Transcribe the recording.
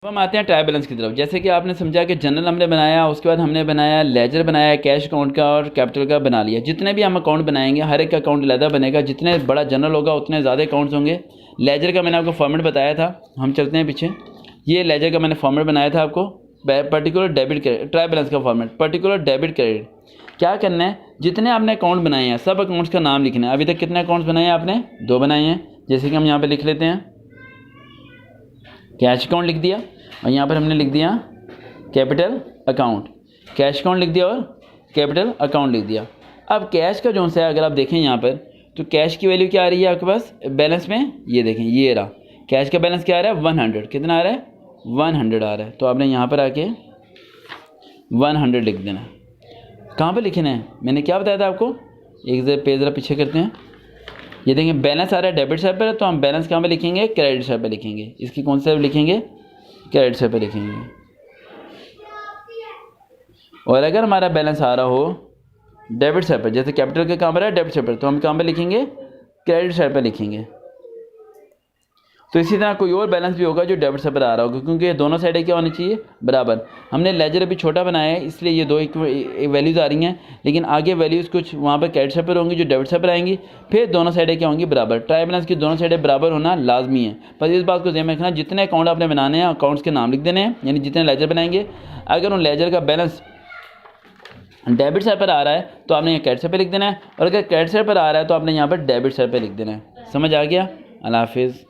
अब हम आते हैं ट्रायल बैलेंस की तरफ। जैसे कि आपने समझा कि जनरल हमने बनाया, उसके बाद हमने बनाया लेजर बनाया, कैश अकाउंट का और कैपिटल का बना लिया। जितने भी हम अकाउंट बनाएंगे हर एक का अकाउंट अलग बनेगा, जितने बड़ा जनरल होगा उतने ज़्यादा अकाउंट्स होंगे। लेजर का मैंने आपको फॉर्मेट बताया था, हम चलते हैं पीछे। ये लेजर का मैंने फॉर्मेट बनाया था आपको, particular debit credit, trial balance का फॉर्मेट पर्टिकुलर डेबिट क्रेडिट। क्या करना है, जितने आपने अकाउंट बनाए हैं सब अकाउंट्स का नाम लिखना है। अभी तक कितने अकाउंट्स बनाए हैं आपने? 2 बनाए हैं। जैसे कि हम यहाँ पे लिख लेते हैं कैश अकाउंट लिख दिया, और यहाँ पर हमने लिख दिया कैपिटल अकाउंट। कैश अकाउंट लिख दिया और कैपिटल अकाउंट लिख दिया। अब कैश का जो सा है अगर आप देखें यहाँ पर, तो कैश की वैल्यू क्या आ रही है आपके पास बैलेंस में, ये देखें ये रहा कैश का बैलेंस क्या आ रहा है 100। कितना आ रहा है? 100 आ रहा है। तो आपने यहाँ पर आके 100 लिख देना है। कहाँ पर लिखना है मैंने क्या बताया था आपको, एक पेज ज़रा पीछे करते हैं। ये देखें बैलेंस आ रहा है डेबिट साइड पर, तो हम बैलेंस कहाँ पे लिखेंगे? क्रेडिट साइड पर लिखेंगे। इसकी कौन सा लिखेंगे? क्रेडिट साइड पर लिखेंगे। और अगर हमारा बैलेंस आ रहा हो डेबिट साइड पर, जैसे कैपिटल का कहाँ पर है डेबिट साइड पर, तो हम कहाँ पर लिखेंगे? क्रेडिट साइड पर लिखेंगे। तो इसी तरह कोई और बैलेंस भी होगा जो डेबिट साइड पर आ रहा होगा, क्योंकि दोनों साइडें क्या होनी चाहिए? बराबर। हमने लेजर अभी छोटा बनाया है इसलिए ये दो एक वैल्यूज़ आ रही हैं, लेकिन आगे वैल्यूज़ कुछ वहाँ पर क्रेडिट साइड पर होंगी जो डेबिट साइड पर आएंगी, फिर दोनों साइडें क्या होंगी? बराबर। ट्रायल बैलेंस की दोनों साइडें बराबर होना लाजमी है। पर इस बात को ध्यान में रखना, जितने अकाउंट आपने बनाने हैं अकाउंट्स के नाम लिख देने हैं, यानी जितने लेजर बनाएंगे अगर उन लेजर का बैलेंस डेबिट साइड पर आ रहा है तो आपने यहाँ क्रेडिट साइड पर लिख देना है, और अगर क्रेडिट साइड पर आ रहा है तो आपने यहाँ पर डेबिट साइड पर लिख देना है। समझ आ गया? अल्लाह हाफिज़।